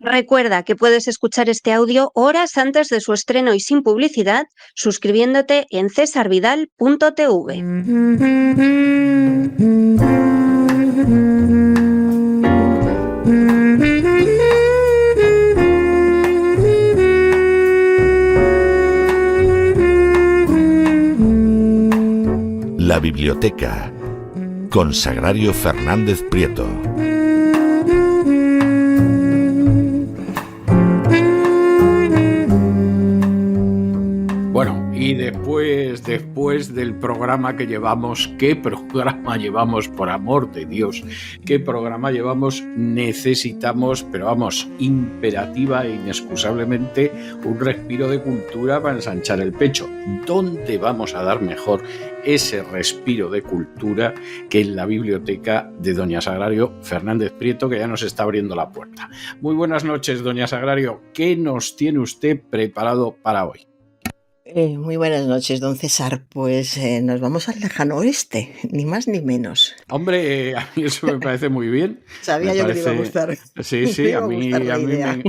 Recuerda que puedes escuchar este audio horas antes de su estreno y sin publicidad suscribiéndote en cesarvidal.tv. La Biblioteca, con Sagrario Fernández Prieto. Bueno, y después del programa que llevamos, ¿qué programa llevamos, por amor de Dios? ¿Qué programa llevamos? Necesitamos, pero vamos, imperativa e inexcusablemente, un respiro de cultura para ensanchar el pecho. ¿Dónde vamos a dar mejor ese respiro de cultura que en la biblioteca de doña Sagrario Fernández Prieto, que ya nos está abriendo la puerta? Muy buenas noches, doña Sagrario. ¿Qué nos tiene usted preparado para hoy? Muy buenas noches, don César. Pues nos vamos al lejano oeste, ni más ni menos. Hombre, a mí eso me parece muy bien. Sabía yo que te iba a gustar. Sí, a mí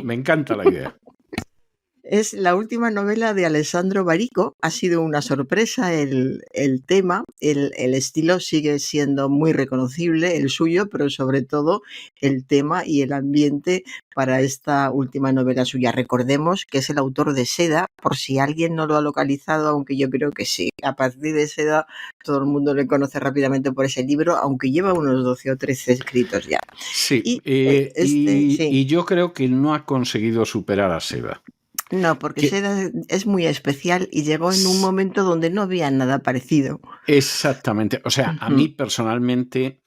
me encanta la idea. Es la última novela de Alessandro Barico. Ha sido una sorpresa el tema. El estilo sigue siendo muy reconocible, el suyo, pero sobre todo el tema y el ambiente para esta última novela suya. Recordemos que es el autor de Seda, por si alguien no lo ha localizado, aunque yo creo que sí. A partir de Seda todo el mundo le conoce rápidamente por ese libro, aunque lleva unos 12 o 13 escritos ya. Sí, y yo creo que no ha conseguido superar a Seda. No, porque Seda es muy especial y llegó en un momento donde no había nada parecido. Exactamente. O sea, a mí personalmente,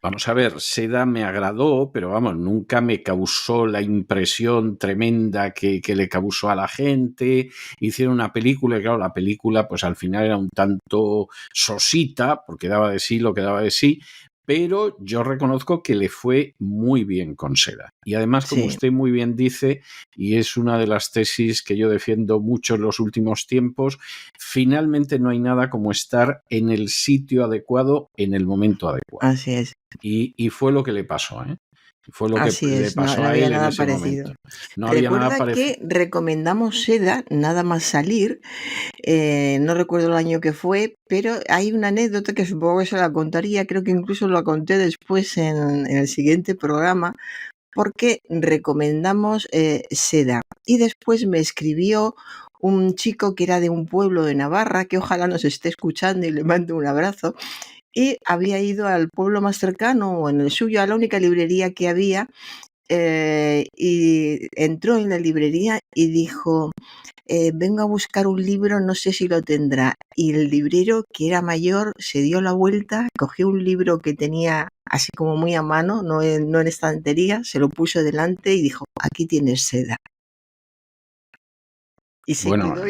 vamos a ver, Seda me agradó, pero vamos, nunca me causó la impresión tremenda que le causó a la gente. Hicieron una película y claro, la película pues al final era un tanto sosita, porque daba de sí lo que daba de sí. Pero yo reconozco que le fue muy bien con Seda. Y además, como usted muy bien dice, y es una de las tesis que yo defiendo mucho en los últimos tiempos, finalmente no hay nada como estar en el sitio adecuado en el momento adecuado. Así es. Y fue lo que le pasó, ¿eh? Fue lo Así que le pasó a él en ese momento. No había nada parecido. Que recomendamos Seda nada más salir. No recuerdo el año que fue, pero hay una anécdota que supongo que se la contaría. Creo que incluso lo conté después en el siguiente programa, porque recomendamos Seda. Y después me escribió un chico que era de un pueblo de Navarra, que ojalá nos esté escuchando y le mando un abrazo. Y había ido al pueblo más cercano, o en el suyo, a la única librería que había, y entró en la librería y dijo, vengo a buscar un libro, no sé si lo tendrá. Y el librero, que era mayor, se dio la vuelta, cogió un libro que tenía así como muy a mano, no en estantería, se lo puso delante y dijo, aquí tienes Seda. Y se quedó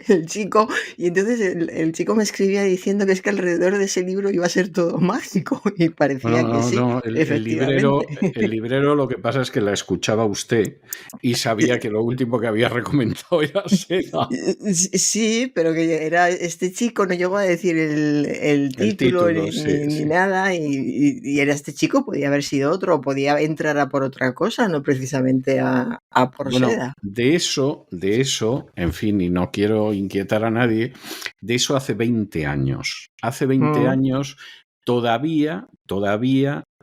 el chico, y entonces el chico me escribía diciendo que es que alrededor de ese libro iba a ser todo mágico, y parecía que sí, efectivamente. El librero lo que pasa es que la escuchaba usted y sabía que lo último que había recomendado era Seda. Sí, pero que era este chico, no llegó a decir el título ni nada, y era este chico, podía haber sido otro, podía entrar a por otra cosa, no precisamente a por Seda. De eso, en fin, y no quiero inquietar a nadie, de eso hace 20 años. Hace 20 años todavía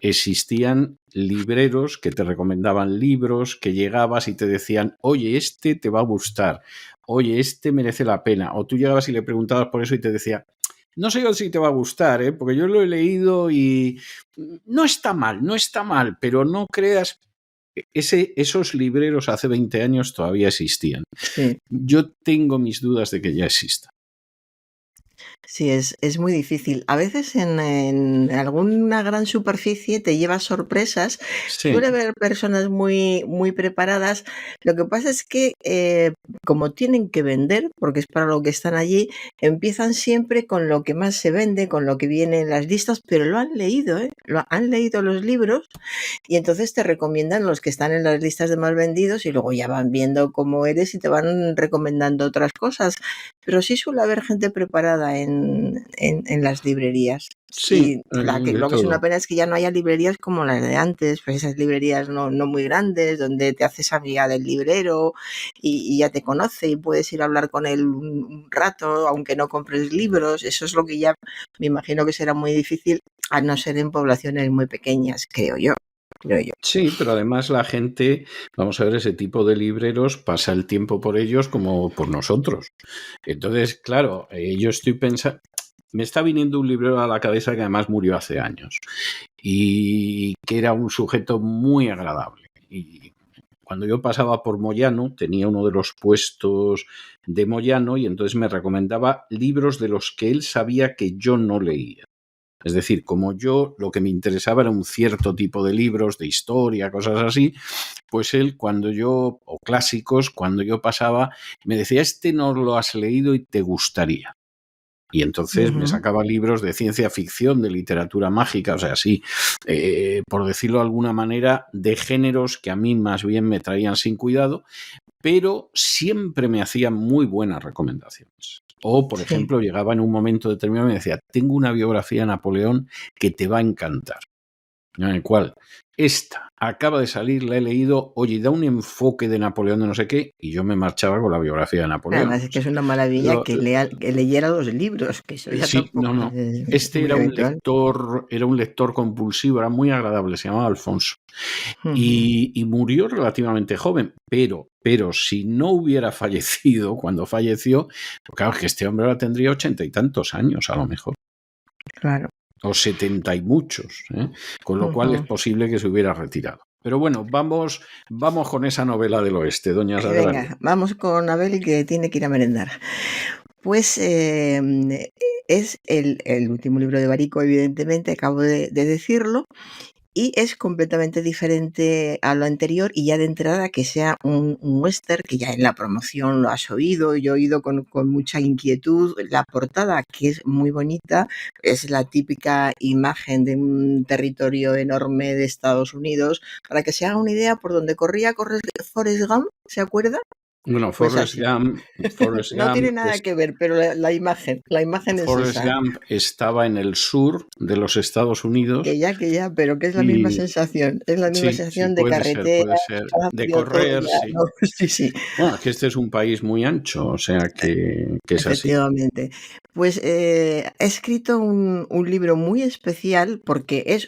existían libreros que te recomendaban libros, que llegabas y te decían, oye, este te va a gustar, oye, este merece la pena. O tú llegabas y le preguntabas por eso y te decía, no sé yo si te va a gustar, porque yo lo he leído y no está mal, pero no creas. Esos libreros hace 20 años todavía existían. Sí. Yo tengo mis dudas de que ya exista. Sí, es muy difícil. A veces en alguna gran superficie te llevas sorpresas. Sí. Suele haber personas muy, muy preparadas. Lo que pasa es que como tienen que vender, porque es para lo que están allí, empiezan siempre con lo que más se vende, con lo que viene en las listas, pero lo han leído, han leído los libros y entonces te recomiendan los que están en las listas de más vendidos y luego ya van viendo cómo eres y te van recomendando otras cosas. Pero sí suele haber gente preparada en las librerías. Sí, Y de lo que es una todo. pena es que ya no haya librerías como las de antes, pues esas librerías no muy grandes, donde te haces amiga del librero y ya te conoce y puedes ir a hablar con él un rato, aunque no compres libros. Eso es lo que ya me imagino que será muy difícil, a no ser en poblaciones muy pequeñas, creo yo. Sí, pero además la gente, vamos a ver, ese tipo de libreros pasa el tiempo por ellos como por nosotros. Entonces, claro, yo estoy pensando, me está viniendo un librero a la cabeza que además murió hace años y que era un sujeto muy agradable. Y cuando yo pasaba por Moyano, tenía uno de los puestos de Moyano y entonces me recomendaba libros de los que él sabía que yo no leía. Es decir, como yo lo que me interesaba era un cierto tipo de libros, de historia, cosas así, pues él o clásicos, cuando yo pasaba, me decía, este no lo has leído y te gustaría. Y entonces me sacaba libros de ciencia ficción, de literatura mágica, o sea, sí, por decirlo de alguna manera, de géneros que a mí más bien me traían sin cuidado, pero siempre me hacía muy buenas recomendaciones. O, por ejemplo, llegaba en un momento determinado y me decía, tengo una biografía de Napoleón que te va a encantar. En el cual, esta acaba de salir, la he leído, oye, da un enfoque de Napoleón de no sé qué, y yo me marchaba con la biografía de Napoleón. Además es que es una maravilla que leyera los libros, que eso ya Sí, tampoco no. es Este muy habitual. era un lector compulsivo, era muy agradable, se llamaba Alfonso. Y murió relativamente joven, pero si no hubiera fallecido cuando falleció, pues claro, que este hombre ahora tendría 80 y tantos años a lo mejor. Claro. O 70 y muchos, con lo cual es posible que se hubiera retirado. Pero bueno, vamos con esa novela del oeste, doña Sagrario. Venga, vamos con Abel, que tiene que ir a merendar. Pues es el último libro de Barico, evidentemente, acabo de decirlo, y es completamente diferente a lo anterior, y ya de entrada que sea un western, que ya en la promoción lo has oído, yo he oído con mucha inquietud. La portada, que es muy bonita, es la típica imagen de un territorio enorme de Estados Unidos. Para que se haga una idea, por donde corría Forrest Gump, ¿se acuerda? Bueno, Pues Forrest así. Gump, No tiene nada que ver, pero la imagen es Forrest esa. Gump estaba en el sur de los Estados Unidos. Que ya, pero que es la misma Y sensación. Es la misma sí, sensación de puede ser. carretera, De espacio, todo correr, ya, sí. ¿no? Sí. Bueno, es que este es un país muy ancho, o sea que es así. Efectivamente. Pues he escrito un libro muy especial porque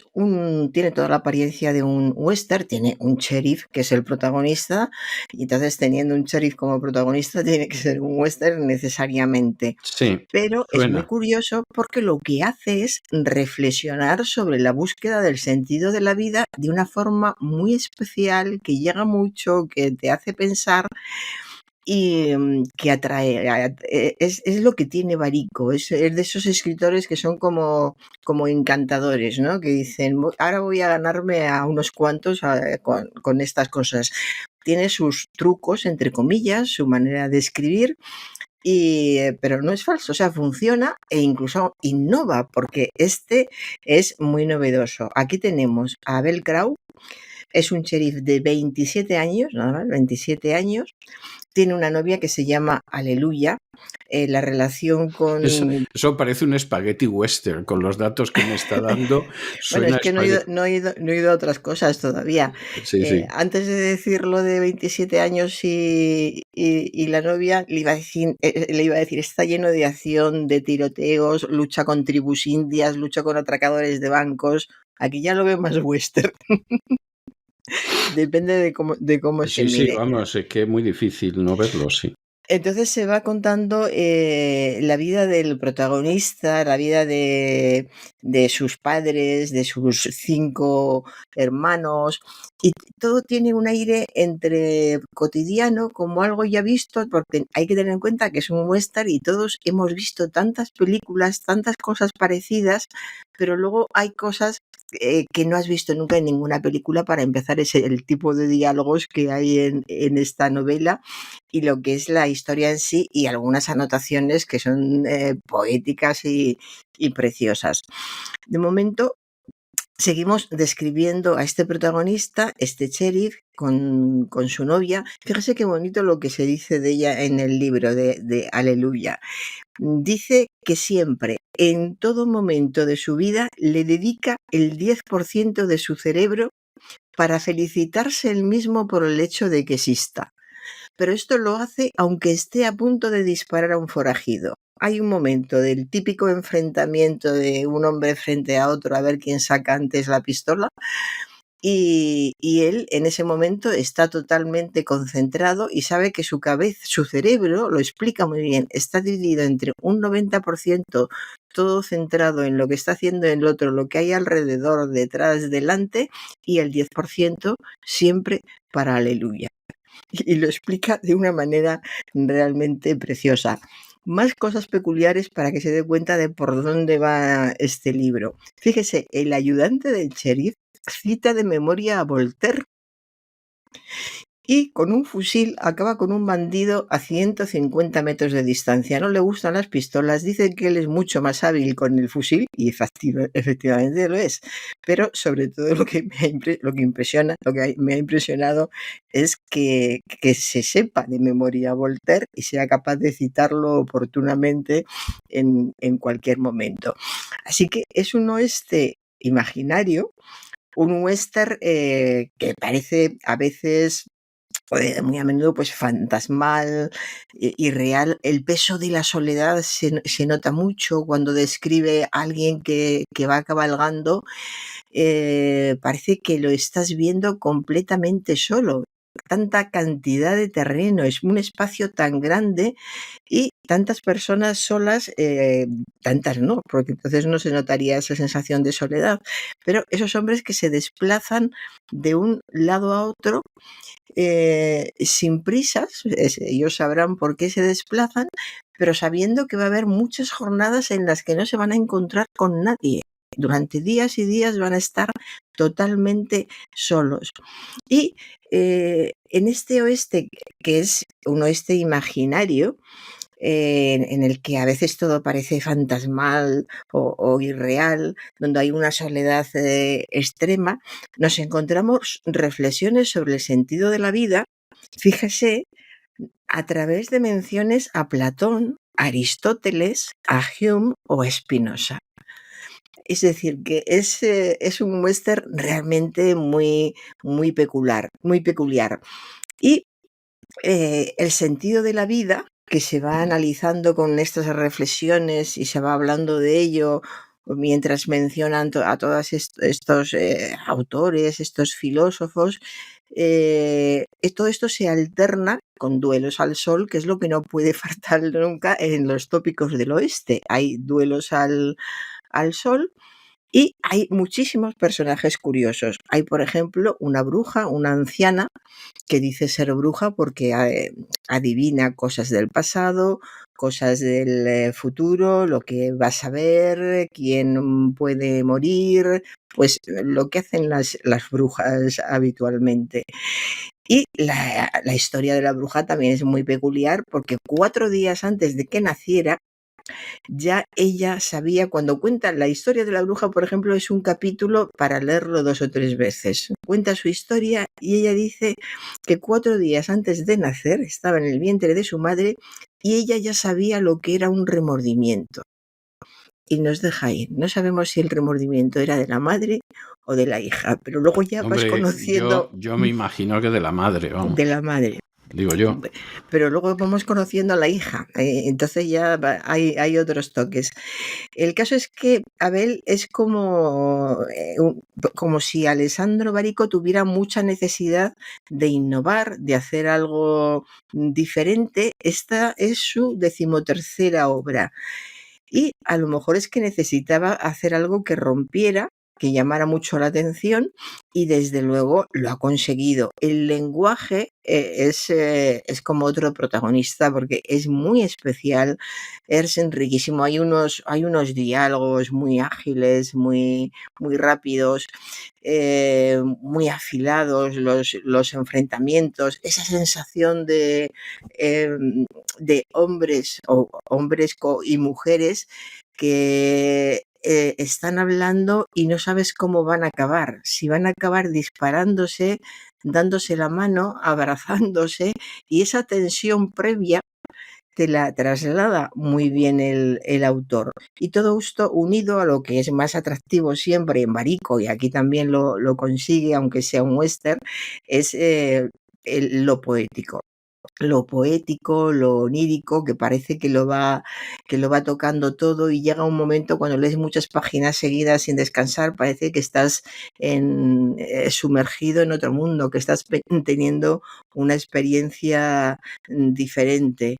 tiene toda la apariencia de un western, tiene un sheriff que es el protagonista, y entonces teniendo un sheriff como protagonista tiene que ser un western necesariamente. Sí, Pero es muy suena. curioso porque lo que hace es reflexionar sobre la búsqueda del sentido de la vida de una forma muy especial, que llega mucho, que te hace pensar y que atrae. Es lo que tiene Barico, es de esos escritores que son como encantadores, ¿no? Que dicen, ahora voy a ganarme a unos cuantos con estas cosas. Tiene sus trucos, entre comillas, su manera de escribir, pero no es falso, o sea, funciona e incluso innova, porque este es muy novedoso. Aquí tenemos a Abel Grau, es un sheriff de 27 años, nada más, 27 años, tiene una novia que se llama Aleluya. La relación con... Eso parece un spaghetti western, con los datos que me está dando. Bueno, es Suena que no he ido a otras cosas todavía. Sí. Antes de decirlo de 27 años y la novia, le iba a decir, está lleno de acción, de tiroteos, lucha con tribus indias, lucha con atracadores de bancos. Aquí ya lo veo más western. Depende de cómo se Sí, mire. vamos, es que es muy difícil no verlo, sí. Entonces se va contando la vida del protagonista, la vida de sus padres, de sus 5 hermanos, y todo tiene un aire entre cotidiano, como algo ya visto, porque hay que tener en cuenta que es un western y todos hemos visto tantas películas, tantas cosas parecidas, pero luego hay cosas que no has visto nunca en ninguna película. Para empezar, es el tipo de diálogos que hay en esta novela, y lo que es la historia en sí, y algunas anotaciones que son poéticas y preciosas. De momento, seguimos describiendo a este protagonista, este sheriff, con su novia. Fíjese qué bonito lo que se dice de ella en el libro de Aleluya. Dice que siempre en todo momento de su vida le dedica el 10% de su cerebro para felicitarse él mismo por el hecho de que exista. Pero esto lo hace aunque esté a punto de disparar a un forajido. Hay un momento del típico enfrentamiento de un hombre frente a otro a ver quién saca antes la pistola, y él en ese momento está totalmente concentrado y sabe que su cabeza, su cerebro, lo explica muy bien, está dividido entre un 90% todo centrado en lo que está haciendo el otro, lo que hay alrededor, detrás, delante, y el 10% siempre para aleluya. Y lo explica de una manera realmente preciosa. Más cosas peculiares para que se dé cuenta de por dónde va este libro. Fíjese, el ayudante del sheriff cita de memoria a Voltaire y con un fusil acaba con un bandido a 150 metros de distancia. No le gustan las pistolas, dice que él es mucho más hábil con el fusil y efectivamente lo es. Pero sobre todo lo que me ha impresionado es que se sepa de memoria a Voltaire y sea capaz de citarlo oportunamente en cualquier momento. Así que es un oeste imaginario, un western que parece a veces, muy a menudo, pues fantasmal, irreal. El peso de la soledad se nota mucho cuando describe a alguien que va cabalgando. Parece que lo estás viendo completamente solo. Tanta cantidad de terreno, es un espacio tan grande y tantas personas solas, tantas no, porque entonces no se notaría esa sensación de soledad, pero esos hombres que se desplazan de un lado a otro sin prisas, ellos sabrán por qué se desplazan, pero sabiendo que va a haber muchas jornadas en las que no se van a encontrar con nadie. Durante días y días van a estar totalmente solos. Y en este oeste, que es un oeste imaginario, en el que a veces todo parece fantasmal o irreal, donde hay una soledad extrema, nos encontramos reflexiones sobre el sentido de la vida, fíjese, a través de menciones a Platón, a Aristóteles, a Hume o a Spinoza. Es decir, que es un western realmente muy, muy peculiar, muy peculiar. Y el sentido de la vida, que se va analizando con estas reflexiones y se va hablando de ello mientras mencionan a todos estos autores, estos filósofos, todo esto se alterna con duelos al sol, que es lo que no puede faltar nunca en los tópicos del oeste. Hay duelos al sol. Y hay muchísimos personajes curiosos. Hay, por ejemplo, una bruja, una anciana, que dice ser bruja porque adivina cosas del pasado, cosas del futuro, lo que va a saber, quién puede morir, pues lo que hacen las brujas habitualmente. Y la historia de la bruja también es muy peculiar porque 4 días antes de que naciera, ya ella sabía, cuando cuenta la historia de la bruja, por ejemplo, es un capítulo para leerlo 2 o 3 veces. Cuenta su historia y ella dice que 4 días antes de nacer estaba en el vientre de su madre y ella ya sabía lo que era un remordimiento. Y nos deja ahí. No sabemos si el remordimiento era de la madre o de la hija, pero luego ya vas conociendo... Yo me imagino que de la madre, vamos. De la madre. Digo yo. Pero luego vamos conociendo a la hija, entonces ya hay otros toques. El caso es que Abel es como si Alessandro Barico tuviera mucha necesidad de innovar, de hacer algo diferente. Esta es su 13ª obra. Y a lo mejor es que necesitaba hacer algo que rompiera, que llamara mucho la atención, y desde luego lo ha conseguido. El lenguaje es como otro protagonista porque es muy especial, es riquísimo. Hay unos diálogos muy ágiles, muy, muy rápidos, muy afilados, los enfrentamientos, esa sensación de hombres y mujeres que están hablando y no sabes cómo van a acabar, si van a acabar disparándose, dándose la mano, abrazándose, y esa tensión previa te la traslada muy bien el autor. Y todo esto unido a lo que es más atractivo siempre en Barico, y aquí también lo consigue, aunque sea un western, es lo poético. Lo poético, lo onírico, que parece que lo va tocando todo, y llega un momento cuando lees muchas páginas seguidas sin descansar, parece que estás sumergido en otro mundo, que estás teniendo una experiencia diferente.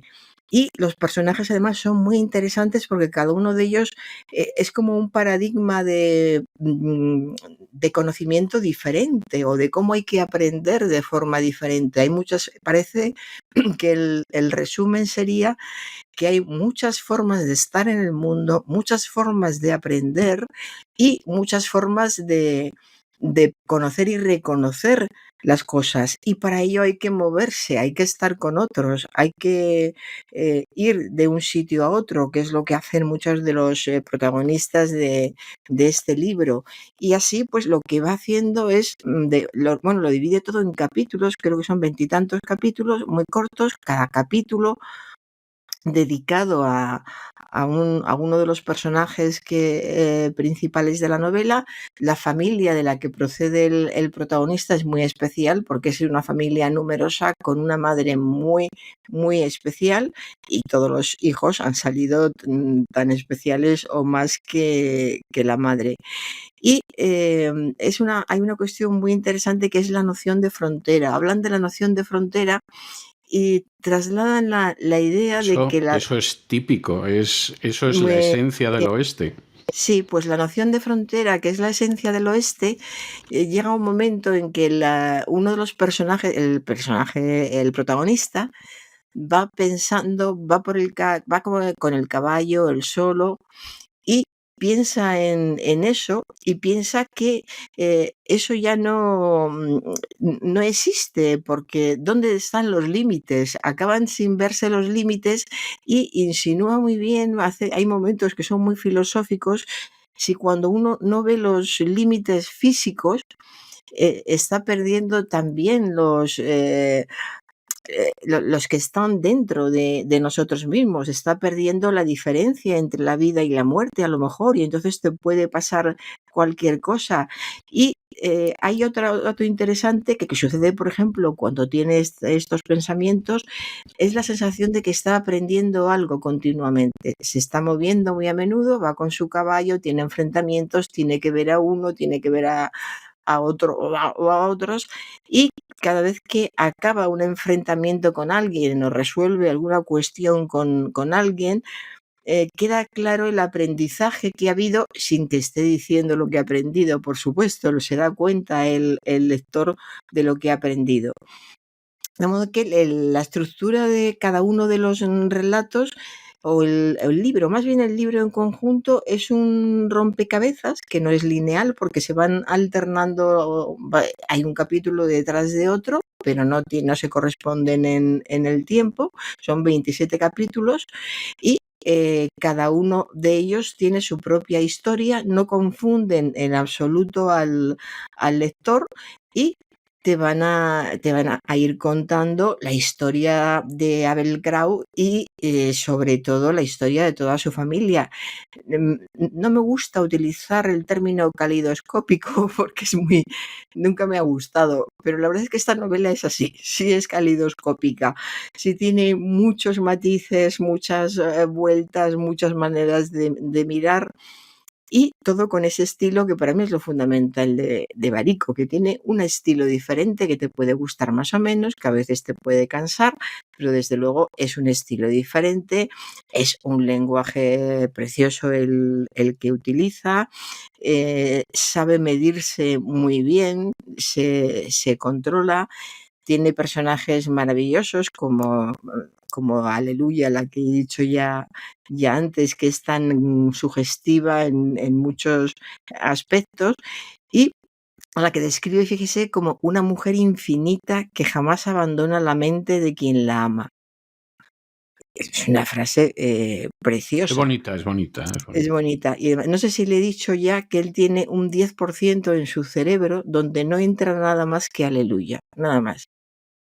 Y los personajes además son muy interesantes porque cada uno de ellos es como un paradigma de conocimiento diferente, o de cómo hay que aprender de forma diferente. Hay muchas, parece que el resumen sería que hay muchas formas de estar en el mundo, muchas formas de aprender y muchas formas de conocer y reconocer las cosas. Y para ello hay que moverse, hay que estar con otros, hay que ir de un sitio a otro, que es lo que hacen muchos de los protagonistas de este libro. Y así, pues lo que va haciendo es, lo divide todo en capítulos, creo que son 20 y tantos capítulos, muy cortos, cada capítulo dedicado a uno de los personajes principales de la novela. La familia de la que procede el protagonista es muy especial, porque es una familia numerosa con una madre muy, muy especial, y todos los hijos han salido tan especiales o más que la madre. Y hay una cuestión muy interesante, que es la noción de frontera. Hablan de la noción de frontera y trasladan la idea de que Eso es típico, eso es la esencia del oeste. Sí, pues la noción de frontera, que es la esencia del oeste, llega un momento en que uno de los personajes, el protagonista, va pensando, va como con el caballo, él solo, y piensa en eso, y piensa que eso ya no existe, porque ¿dónde están los límites? Acaban sin verse los límites, y insinúa muy bien, hay momentos que son muy filosóficos. Si cuando uno no ve los límites físicos, está perdiendo también los que están dentro de nosotros mismos, está perdiendo la diferencia entre la vida y la muerte, a lo mejor, y entonces te puede pasar cualquier cosa. Y hay otro dato interesante que sucede, por ejemplo, cuando tienes estos pensamientos, es la sensación de que está aprendiendo algo continuamente. Se está moviendo muy a menudo, va con su caballo, tiene enfrentamientos, tiene que ver a uno, tiene que ver a otro o a otros, y cada vez que acaba un enfrentamiento con alguien o resuelve alguna cuestión con alguien, queda claro el aprendizaje que ha habido, sin que esté diciendo lo que ha aprendido, por supuesto, se da cuenta el lector de lo que ha aprendido. De modo que la estructura de cada uno de los relatos, o el libro, más bien el libro en conjunto, es un rompecabezas que no es lineal, porque se van alternando, hay un capítulo detrás de otro, pero no se corresponden en el tiempo. Son 27 capítulos, y cada uno de ellos tiene su propia historia, no confunden en absoluto al lector, y te van a ir contando la historia de Abel Grau y sobre todo la historia de toda su familia. No me gusta utilizar el término calidoscópico porque nunca me ha gustado, pero la verdad es que esta novela es así, sí es calidoscópica, sí tiene muchos matices, muchas vueltas, muchas maneras de mirar. Y todo con ese estilo que para mí es lo fundamental de Barico, que tiene un estilo diferente que te puede gustar más o menos, que a veces te puede cansar, pero desde luego es un estilo diferente, es un lenguaje precioso el que utiliza, sabe medirse muy bien, se controla, tiene personajes maravillosos como Aleluya, la que he dicho ya antes, que es tan sugestiva en muchos aspectos, y a la que describe, fíjese, como una mujer infinita que jamás abandona la mente de quien la ama. Es una frase preciosa. Es bonita. Es bonita. Y no sé si le he dicho ya que él tiene un 10% en su cerebro donde no entra nada más que Aleluya, nada más.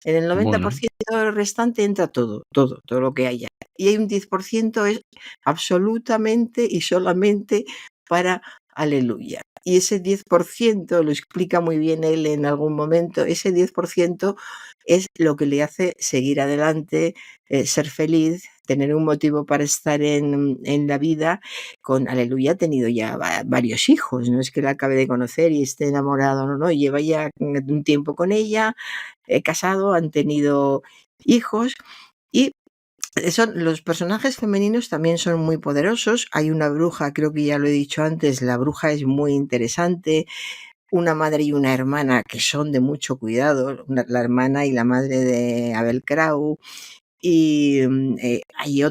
En el 90% 10% restante entra todo lo que haya. Y hay un 10% es absolutamente y solamente para Aleluya. Y ese 10%, lo explica muy bien él en algún momento, ese 10% es lo que le hace seguir adelante, ser feliz, tener un motivo para estar en la vida. Con Aleluya ha tenido ya varios hijos, no es que la acabe de conocer y esté enamorado, no, lleva ya un tiempo con ella, casado, han tenido hijos y los personajes femeninos también son muy poderosos. Hay una bruja, creo que ya lo he dicho antes, la bruja es muy interesante. Una madre y una hermana que son de mucho cuidado, la hermana y la madre de Abel Krau. Y hay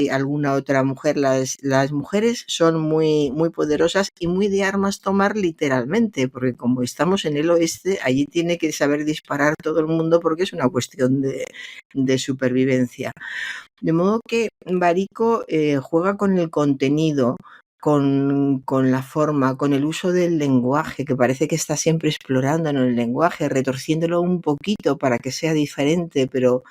alguna otra mujer. Las mujeres son muy, muy poderosas y muy de armas tomar literalmente, porque como estamos en el oeste, allí tiene que saber disparar todo el mundo porque es una cuestión de supervivencia. De modo que Barico juega con el contenido, con la forma, con el uso del lenguaje, que parece que está siempre explorando en el lenguaje, retorciéndolo un poquito para que sea diferente, pero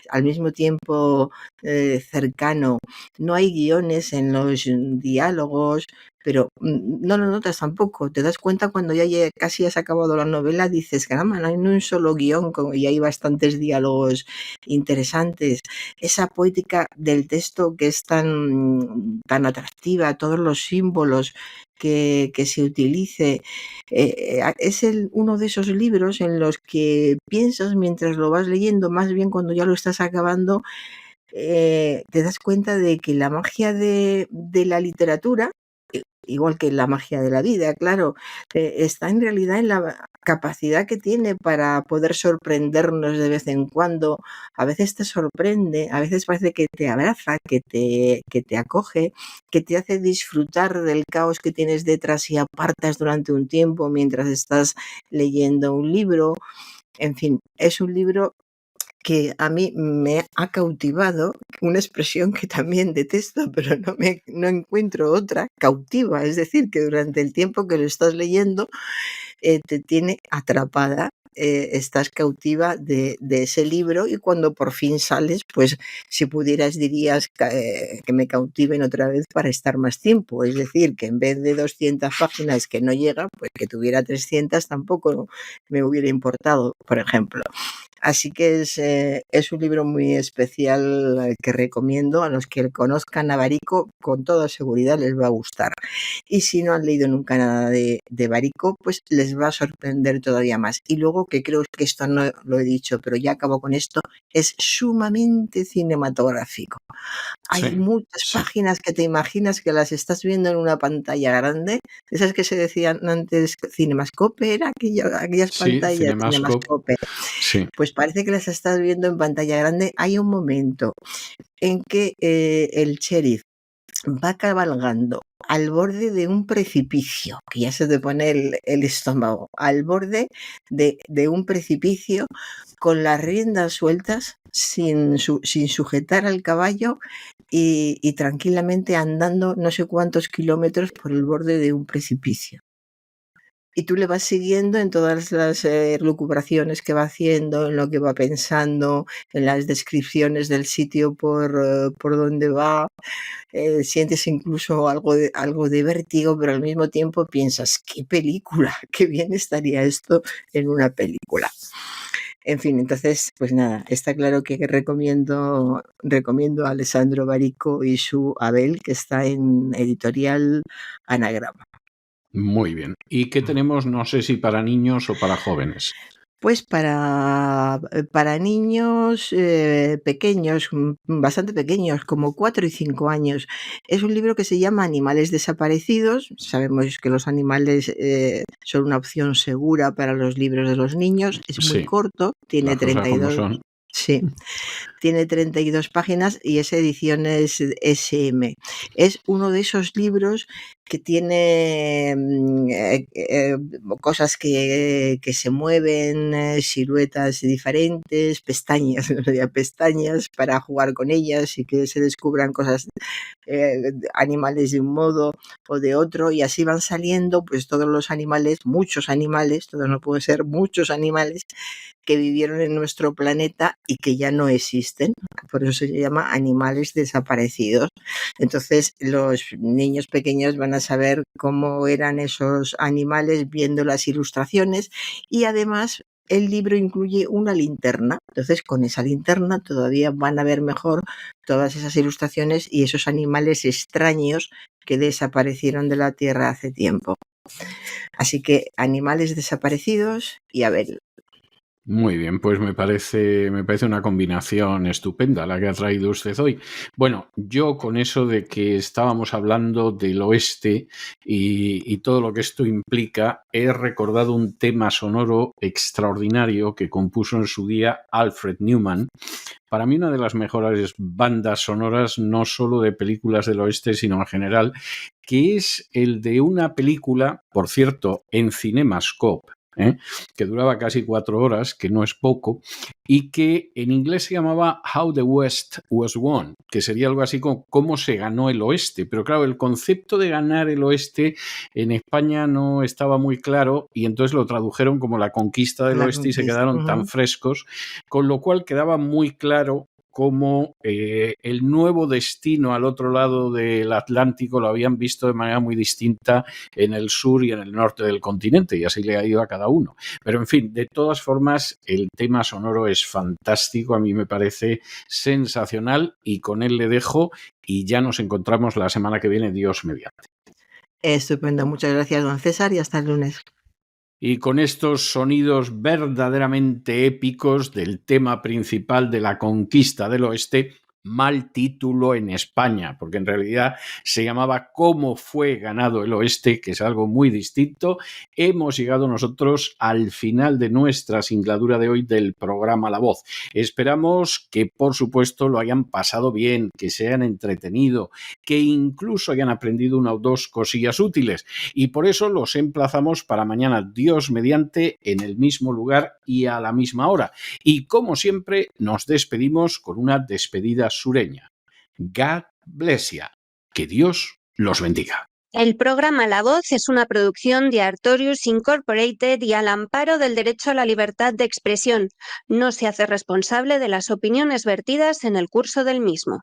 al mismo tiempo cercano. No hay guiones en los diálogos, pero no lo notas tampoco. Te das cuenta cuando ya casi has acabado la novela, dices, caramba, no hay ni un solo guión y hay bastantes diálogos interesantes. Esa poética del texto que es tan atractiva, todos los símbolos que se utilice. Es uno de esos libros en los que piensas mientras lo vas leyendo, más bien cuando ya lo estás acabando, te das cuenta de que la magia de la literatura, igual que la magia de la vida, claro, está en realidad en la capacidad que tiene para poder sorprendernos de vez en cuando. A veces te sorprende, a veces parece que te abraza, que te acoge, que te hace disfrutar del caos que tienes detrás y apartas durante un tiempo mientras estás leyendo un libro. En fin, es un libro que a mí me ha cautivado, una expresión que también detesto, pero no encuentro otra, cautiva, es decir, que durante el tiempo que lo estás leyendo te tiene atrapada, estás cautiva de ese libro y cuando por fin sales, pues si pudieras dirías que me cautiven otra vez para estar más tiempo, es decir, que en vez de 200 páginas que no llega, pues que tuviera 300 tampoco me hubiera importado, por ejemplo. Así que es un libro muy especial que recomiendo. A los que conozcan a Barico, con toda seguridad les va a gustar. Y si no han leído nunca nada de Barico, pues les va a sorprender todavía más. Y luego, que creo que esto no lo he dicho, pero ya acabo con esto, es sumamente cinematográfico. Hay muchas páginas que te imaginas que las estás viendo en una pantalla grande. Esas que se decían antes, Cinemascope, ¿era aquellas pantallas? Cinemascope. Sí. Pues parece que las estás viendo en pantalla grande. Hay un momento en que el sheriff va cabalgando al borde de un precipicio, que ya se te pone el estómago, al borde de un precipicio con las riendas sueltas, sin sujetar al caballo y tranquilamente andando no sé cuántos kilómetros por el borde de un precipicio. Y tú le vas siguiendo en todas las lucubraciones que va haciendo, en lo que va pensando, en las descripciones del sitio por donde va. Sientes incluso algo de vértigo, pero al mismo tiempo piensas, ¡qué película! ¡Qué bien estaría esto en una película! En fin, entonces, pues nada, está claro que recomiendo a Alessandro Barico y su Abel, que está en editorial Anagrama. Muy bien. ¿Y qué tenemos? No sé si para niños o para jóvenes. Pues para niños pequeños, bastante pequeños, como 4 y 5 años. Es un libro que se llama Animales desaparecidos. Sabemos que los animales son una opción segura para los libros de los niños. Es muy corto, tiene 32. Sí, tiene 32 páginas y es ediciones SM. Es uno de esos libros que tiene cosas que se mueven, siluetas diferentes, pestañas para jugar con ellas y que se descubran cosas, animales de un modo o de otro, y así van saliendo pues todos los animales, muchos animales, todo no puede ser, muchos animales que vivieron en nuestro planeta y que ya no existen. Por eso se llama animales desaparecidos. Entonces los niños pequeños van a saber cómo eran esos animales viendo las ilustraciones, y además el libro incluye una linterna. Entonces con esa linterna todavía van a ver mejor todas esas ilustraciones y esos animales extraños que desaparecieron de la Tierra hace tiempo. Así que animales desaparecidos y Abel. Muy bien, pues me parece una combinación estupenda la que ha traído usted hoy. Bueno, yo con eso de que estábamos hablando del oeste y todo lo que esto implica, he recordado un tema sonoro extraordinario que compuso en su día Alfred Newman. Para mí una de las mejores bandas sonoras, no solo de películas del oeste, sino en general, que es el de una película, por cierto, en CinemaScope, que duraba casi 4 horas, que no es poco, y que en inglés se llamaba How the West Was Won, que sería algo así como cómo se ganó el oeste. Pero claro, el concepto de ganar el oeste en España no estaba muy claro, y entonces lo tradujeron como la conquista del oeste y se quedaron tan frescos, con lo cual quedaba muy claro cómo el nuevo destino al otro lado del Atlántico lo habían visto de manera muy distinta en el sur y en el norte del continente, y así le ha ido a cada uno. Pero en fin, de todas formas, el tema sonoro es fantástico, a mí me parece sensacional, y con él le dejo y ya nos encontramos la semana que viene, Dios mediante. Estupendo, muchas gracias, don César, y hasta el lunes. Y con estos sonidos verdaderamente épicos del tema principal de la conquista del oeste, mal título en España, porque en realidad se llamaba Cómo fue ganado el oeste, que es algo muy distinto. Hemos llegado nosotros al final de nuestra singladura de hoy del programa La Voz. Esperamos que, por supuesto, lo hayan pasado bien, que se hayan entretenido, que incluso hayan aprendido una o dos cosillas útiles, y por eso los emplazamos para mañana, Dios mediante, en el mismo lugar y a la misma hora. Y como siempre, nos despedimos con una despedida sureña. God bless you. Que Dios los bendiga. El programa La Voz es una producción de Artorius Incorporated y al amparo del derecho a la libertad de expresión. No se hace responsable de las opiniones vertidas en el curso del mismo.